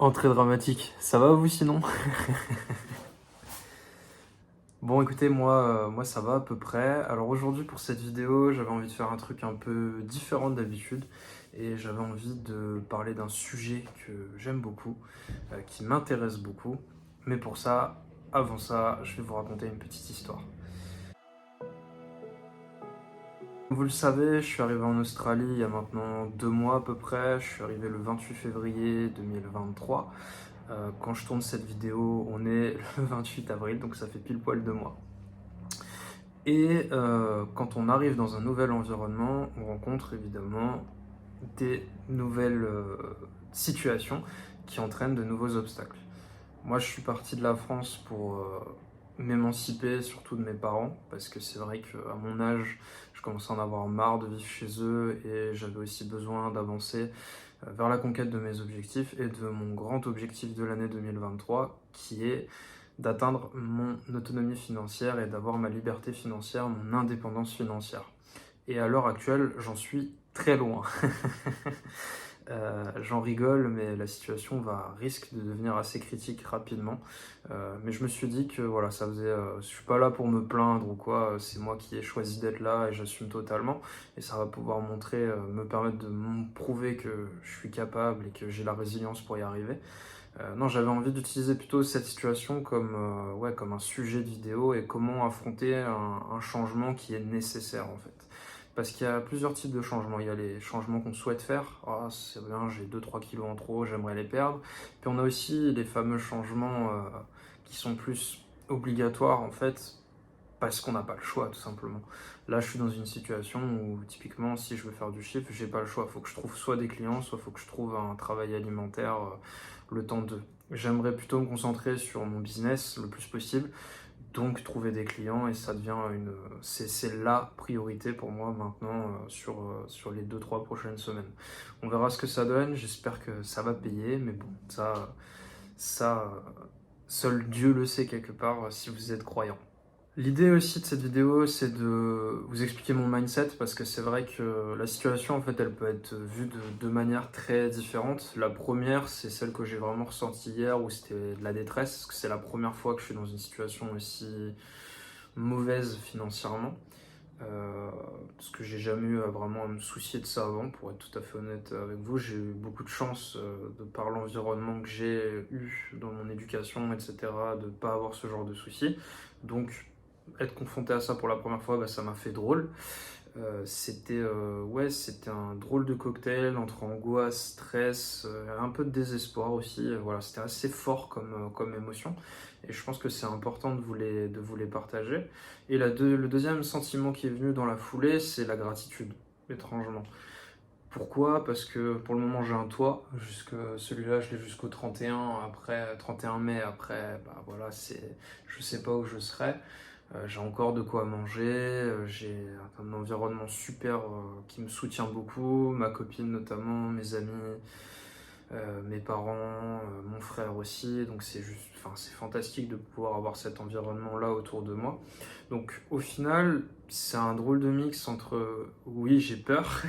Entrée dramatique, ça va vous sinon? Bon écoutez, moi ça va à peu près. Alors aujourd'hui pour cette vidéo, j'avais envie de faire un truc un peu différent d'habitude et j'avais envie de parler d'un sujet que j'aime beaucoup, qui m'intéresse beaucoup. Mais pour ça, avant ça, je vais vous raconter une petite histoire. Vous le savez, je suis arrivé en Australie il y a maintenant 2 mois à peu près. Je suis arrivé le 28 février 2023. Quand je tourne cette vidéo, on est le 28 avril, donc ça fait pile poil 2 mois. Et quand on arrive dans un nouvel environnement, on rencontre évidemment des nouvelles situations qui entraînent de nouveaux obstacles. Moi, je suis parti de la France pour m'émanciper, surtout de mes parents, parce que c'est vrai qu'à mon âge, je commençais à en avoir marre de vivre chez eux et j'avais aussi besoin d'avancer vers la conquête de mes objectifs et de mon grand objectif de l'année 2023, qui est d'atteindre mon autonomie financière et d'avoir ma liberté financière, mon indépendance financière. Et à l'heure actuelle, j'en suis très loin. J'en rigole, mais la situation risque de devenir assez critique rapidement. Mais je me suis dit que voilà, je suis pas là pour me plaindre ou quoi. C'est moi qui ai choisi d'être là et j'assume totalement. Et ça va pouvoir me permettre de me prouver que je suis capable et que j'ai la résilience pour y arriver. Non, j'avais envie d'utiliser plutôt cette situation comme un sujet de vidéo et comment affronter un changement qui est nécessaire en fait. Parce qu'il y a plusieurs types de changements. Il y a les changements qu'on souhaite faire. Ah, c'est bien, j'ai 2-3 kilos en trop, j'aimerais les perdre. Puis on a aussi les fameux changements qui sont plus obligatoires en fait, parce qu'on n'a pas le choix tout simplement. Là, je suis dans une situation où typiquement, si je veux faire du chiffre, j'ai pas le choix. Il faut que je trouve soit des clients, soit il faut que je trouve un travail alimentaire le temps de. J'aimerais plutôt me concentrer sur mon business le plus possible, donc trouver des clients et ça devient c'est la priorité pour moi maintenant sur les 2-3 prochaines semaines. On verra ce que ça donne, j'espère que ça va payer, mais bon, ça seul Dieu le sait quelque part si vous êtes croyant. L'idée aussi de cette vidéo, c'est de vous expliquer mon mindset parce que c'est vrai que la situation, en fait, elle peut être vue de manière très différente. La première, c'est celle que j'ai vraiment ressentie hier où c'était de la détresse, parce que c'est la première fois que je suis dans une situation aussi mauvaise financièrement. Parce que j'ai jamais eu vraiment à me soucier de ça avant, pour être tout à fait honnête avec vous. J'ai eu beaucoup de chance de par l'environnement que j'ai eu dans mon éducation, etc., de ne pas avoir ce genre de soucis. Donc, être confronté à ça pour la première fois, ça m'a fait drôle. C'était un drôle de cocktail entre angoisse, stress, un peu de désespoir aussi. Voilà, c'était assez fort comme émotion. Et je pense que c'est important de vous les partager. Et le deuxième sentiment qui est venu dans la foulée, c'est la gratitude, étrangement. Pourquoi? Parce que pour le moment j'ai un toit, celui-là je l'ai jusqu'au 31, après 31 mai, après voilà, je sais pas où je serai. J'ai encore de quoi manger, j'ai un environnement super qui me soutient beaucoup, ma copine notamment, mes amis, mes parents, mon frère aussi, donc c'est fantastique de pouvoir avoir cet environnement-là autour de moi. Donc au final, c'est un drôle de mix entre oui, j'ai peur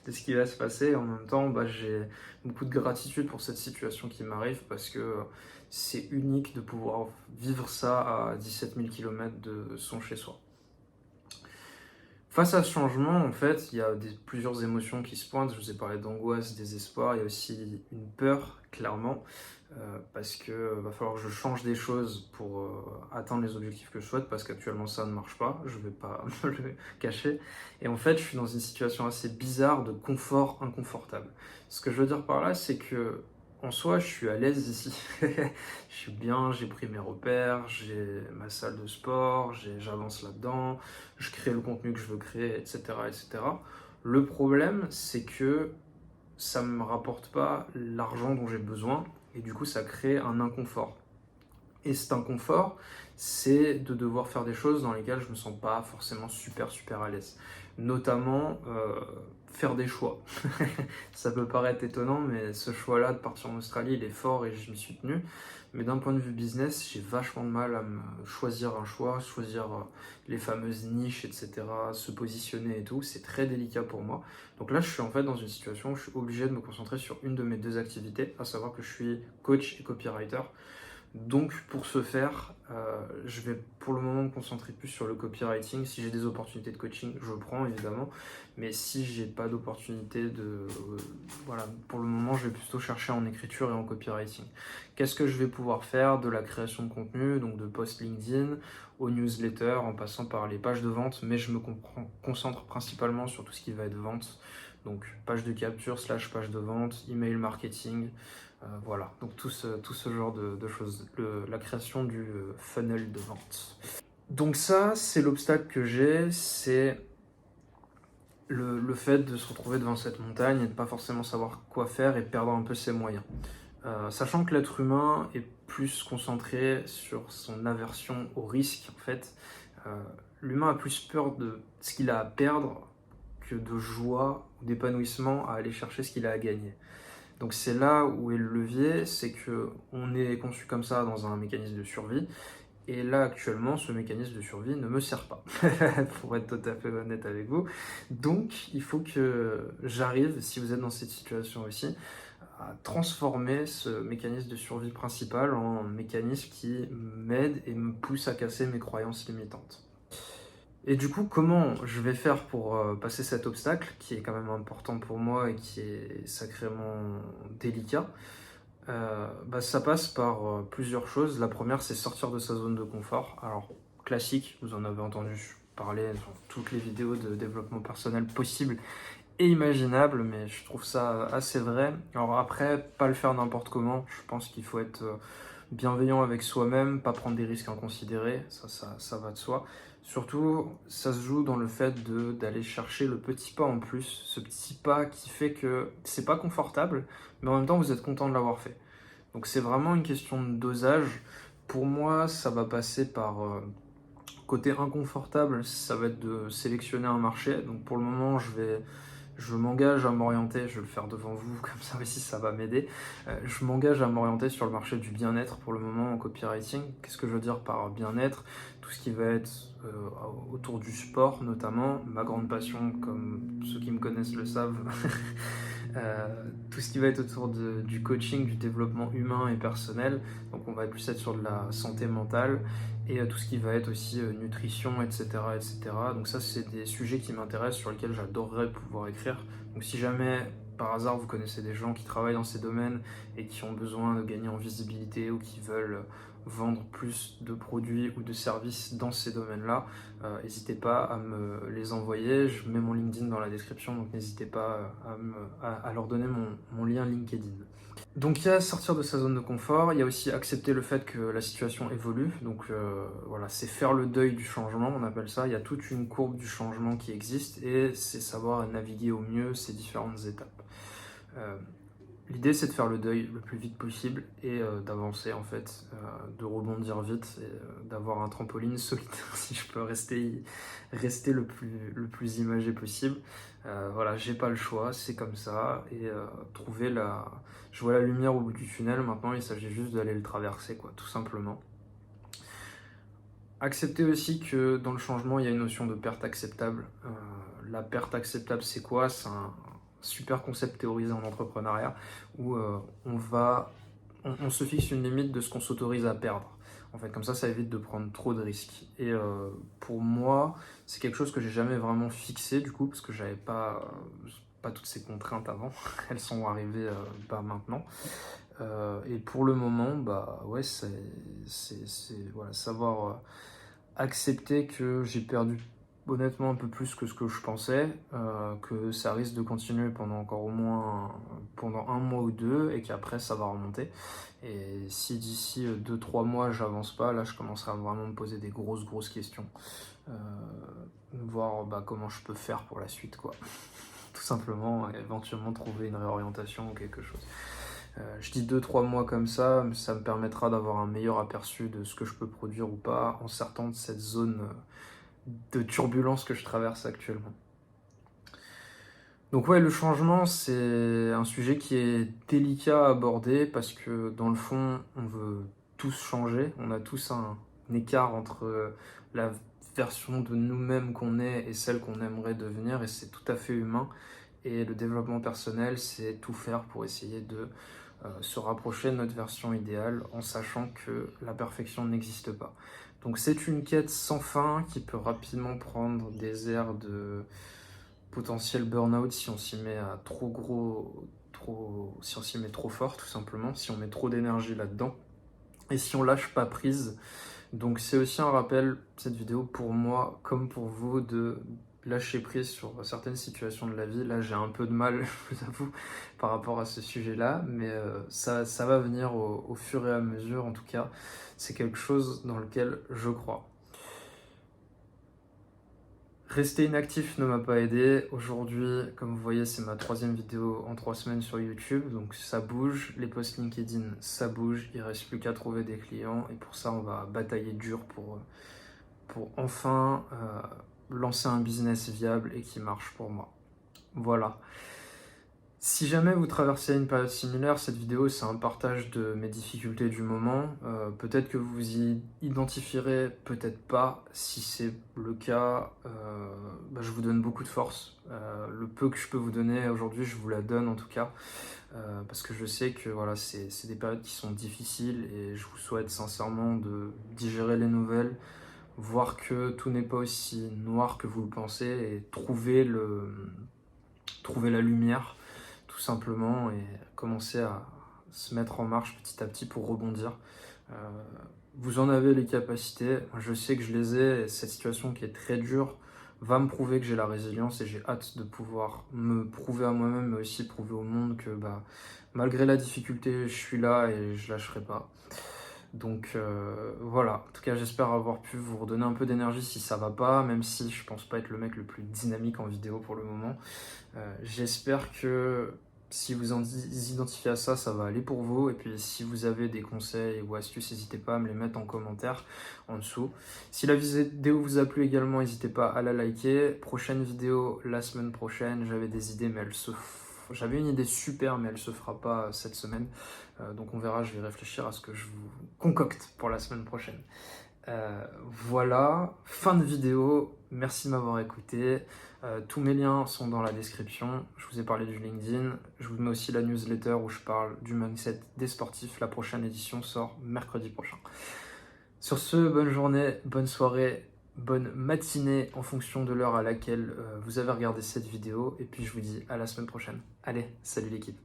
de ce qui va se passer et en même temps, j'ai beaucoup de gratitude pour cette situation qui m'arrive parce que c'est unique de pouvoir vivre ça à 17 000 km de son chez-soi. Face à ce changement, en fait, il y a plusieurs émotions qui se pointent. Je vous ai parlé d'angoisse, désespoir. Il y a aussi une peur, clairement, parce que va falloir que je change des choses pour atteindre les objectifs que je souhaite, parce qu'actuellement ça ne marche pas. Je ne vais pas me le cacher. Et en fait, je suis dans une situation assez bizarre de confort inconfortable. Ce que je veux dire par là, c'est que en soi, je suis à l'aise ici. Je suis bien, j'ai pris mes repères, j'ai ma salle de sport, j'avance là-dedans, je crée le contenu que je veux créer, etc., etc. Le problème, c'est que ça ne me rapporte pas l'argent dont j'ai besoin et du coup, ça crée un inconfort. Et cet inconfort, c'est de devoir faire des choses dans lesquelles je me sens pas forcément super à l'aise. Notamment faire des choix. Ça peut paraître étonnant, mais ce choix-là de partir en Australie, il est fort et je m'y suis tenu. Mais d'un point de vue business, j'ai vachement de mal à me choisir un choix, choisir les fameuses niches, etc., se positionner et tout. C'est très délicat pour moi. Donc là, je suis en fait dans une situation où je suis obligé de me concentrer sur une de mes deux activités, à savoir que je suis coach et copywriter. Donc pour ce faire, je vais pour le moment me concentrer plus sur le copywriting. Si j'ai des opportunités de coaching, je prends évidemment. Mais si j'ai pas d'opportunité voilà, pour le moment, je vais plutôt chercher en écriture et en copywriting. Qu'est-ce que je vais pouvoir faire? De la création de contenu, donc de posts LinkedIn, aux newsletters, en passant par les pages de vente, mais je me concentre principalement sur tout ce qui va être vente. Donc page de capture / page de vente, email marketing, voilà, donc tout ce genre de choses, la création du funnel de vente. Donc ça, c'est l'obstacle que j'ai, c'est le fait de se retrouver devant cette montagne et de pas forcément savoir quoi faire et perdre un peu ses moyens. Sachant que l'être humain est plus concentré sur son aversion au risque, en fait, l'humain a plus peur de ce qu'il a à perdre que de joie ou d'épanouissement à aller chercher ce qu'il a à gagner. Donc c'est là où est le levier, c'est que on est conçu comme ça dans un mécanisme de survie, et là actuellement ce mécanisme de survie ne me sert pas, pour être tout à fait honnête avec vous. Donc il faut que j'arrive, si vous êtes dans cette situation aussi, à transformer ce mécanisme de survie principal en mécanisme qui m'aide et me pousse à casser mes croyances limitantes. Et du coup, comment je vais faire pour passer cet obstacle, qui est quand même important pour moi et qui est sacrément délicat? Ça passe par plusieurs choses. La première, c'est sortir de sa zone de confort. Alors, classique, vous en avez entendu parler dans toutes les vidéos de développement personnel possibles et imaginables, mais je trouve ça assez vrai. Alors après, pas le faire n'importe comment. Je pense qu'il faut être bienveillant avec soi-même, pas prendre des risques inconsidérés, ça va de soi. Surtout, ça se joue dans le fait d'aller chercher le petit pas en plus, ce petit pas qui fait que c'est pas confortable, mais en même temps vous êtes content de l'avoir fait. Donc c'est vraiment une question de dosage. Pour moi, ça va passer par côté inconfortable, ça va être de sélectionner un marché. Donc pour le moment, je m'engage à m'orienter, je vais le faire devant vous, comme ça aussi ça va m'aider. Je m'engage à m'orienter sur le marché du bien-être pour le moment en copywriting. Qu'est-ce que je veux dire par bien-être? Tout ce qui va être autour du sport notamment, ma grande passion, comme ceux qui me connaissent le savent. Tout ce qui va être autour du coaching, du développement humain et personnel. Donc on va plus être sur de la santé mentale et tout ce qui va être aussi nutrition, etc., etc. Donc ça, c'est des sujets qui m'intéressent, sur lesquels j'adorerais pouvoir écrire. Donc si jamais, par hasard, vous connaissez des gens qui travaillent dans ces domaines et qui ont besoin de gagner en visibilité ou qui veulent vendre plus de produits ou de services dans ces domaines-là, n'hésitez pas à me les envoyer. Je mets mon LinkedIn dans la description, donc n'hésitez pas à leur donner mon lien LinkedIn. Donc il y a sortir de sa zone de confort, il y a aussi accepter le fait que la situation évolue, donc voilà, c'est faire le deuil du changement, on appelle ça. Il y a toute une courbe du changement qui existe et c'est savoir naviguer au mieux ces différentes étapes. L'idée, c'est de faire le deuil le plus vite possible et d'avancer en fait, de rebondir vite et d'avoir un trampoline solitaire si je peux rester le plus imagé possible. Voilà, j'ai pas le choix, c'est comme ça et je vois la lumière au bout du tunnel. Maintenant, il s'agit juste d'aller le traverser, quoi, tout simplement. Accepter aussi que dans le changement, il y a une notion de perte acceptable. La perte acceptable, c'est quoi? C'est un super concept théorisé en entrepreneuriat où on se fixe une limite de ce qu'on s'autorise à perdre. En fait, comme ça évite de prendre trop de risques. Et pour moi, c'est quelque chose que j'ai jamais vraiment fixé du coup, parce que j'avais pas toutes ces contraintes avant. Elles sont arrivées maintenant. Et pour le moment, ouais, c'est voilà, savoir accepter que j'ai perdu honnêtement un peu plus que ce que je pensais, que ça risque de continuer pendant encore au moins pendant un mois ou deux et qu'après ça va remonter. Et si d'ici 2-3 mois j'avance pas, là je commencerai à vraiment me poser des grosses questions, voir comment je peux faire pour la suite, quoi. Tout simplement, éventuellement trouver une réorientation ou quelque chose. Je dis 2-3 mois comme ça, mais ça me permettra d'avoir un meilleur aperçu de ce que je peux produire ou pas en sortant de cette zone de turbulence que je traverse actuellement. Donc ouais, le changement, c'est un sujet qui est délicat à aborder parce que dans le fond, on veut tous changer. On a tous un écart entre la version de nous-mêmes qu'on est et celle qu'on aimerait devenir, et c'est tout à fait humain. Et le développement personnel, c'est tout faire pour essayer de se rapprocher de notre version idéale en sachant que la perfection n'existe pas. Donc c'est une quête sans fin qui peut rapidement prendre des airs de potentiel burn-out si on s'y met à si on s'y met trop fort tout simplement, si on met trop d'énergie là-dedans et si on lâche pas prise. Donc c'est aussi un rappel, cette vidéo, pour moi comme pour vous, de lâcher prise sur certaines situations de la vie. Là j'ai un peu de mal, je vous avoue, par rapport à ce sujet-là, mais ça va venir au fur et à mesure. En tout cas, c'est quelque chose dans lequel je crois. Rester inactif ne m'a pas aidé. Aujourd'hui, comme vous voyez, c'est ma 3e vidéo en 3 semaines sur YouTube, donc ça bouge. Les posts LinkedIn, ça bouge. Il ne reste plus qu'à trouver des clients, et pour ça, on va batailler dur pour enfin lancer un business viable et qui marche pour moi. Voilà. Si jamais vous traversez une période similaire, cette vidéo, c'est un partage de mes difficultés du moment. Peut-être que vous vous y identifierez, peut-être pas. Si c'est le cas, je vous donne beaucoup de force. Le peu que je peux vous donner aujourd'hui, je vous la donne en tout cas. Parce que je sais que voilà, c'est des périodes qui sont difficiles, et je vous souhaite sincèrement de digérer les nouvelles, voir que tout n'est pas aussi noir que vous le pensez, et trouver la lumière tout simplement, et commencer à se mettre en marche petit à petit pour rebondir. Vous en avez les capacités, je sais que je les ai, et cette situation qui est très dure va me prouver que j'ai la résilience, et j'ai hâte de pouvoir me prouver à moi-même, mais aussi prouver au monde que malgré la difficulté, je suis là et je lâcherai pas. Donc voilà, en tout cas j'espère avoir pu vous redonner un peu d'énergie si ça va pas, même si je pense pas être le mec le plus dynamique en vidéo pour le moment. J'espère que si vous identifiez à ça, ça va aller pour vous. Et puis si vous avez des conseils ou astuces, n'hésitez pas à me les mettre en commentaire en dessous. Si la vidéo vous a plu également, n'hésitez pas à la liker. Prochaine vidéo la semaine prochaine. J'avais des idées, mais j'avais une idée super, mais elle se fera pas cette semaine. Donc on verra, je vais réfléchir à ce que je vous concocte pour la semaine prochaine. Voilà, fin de vidéo. Merci de m'avoir écouté. Tous mes liens sont dans la description. Je vous ai parlé du LinkedIn. Je vous mets aussi la newsletter où je parle du mindset des sportifs. La prochaine édition sort mercredi prochain. Sur ce, bonne journée, bonne soirée, bonne matinée en fonction de l'heure à laquelle vous avez regardé cette vidéo. Et puis je vous dis à la semaine prochaine. Allez, salut l'équipe.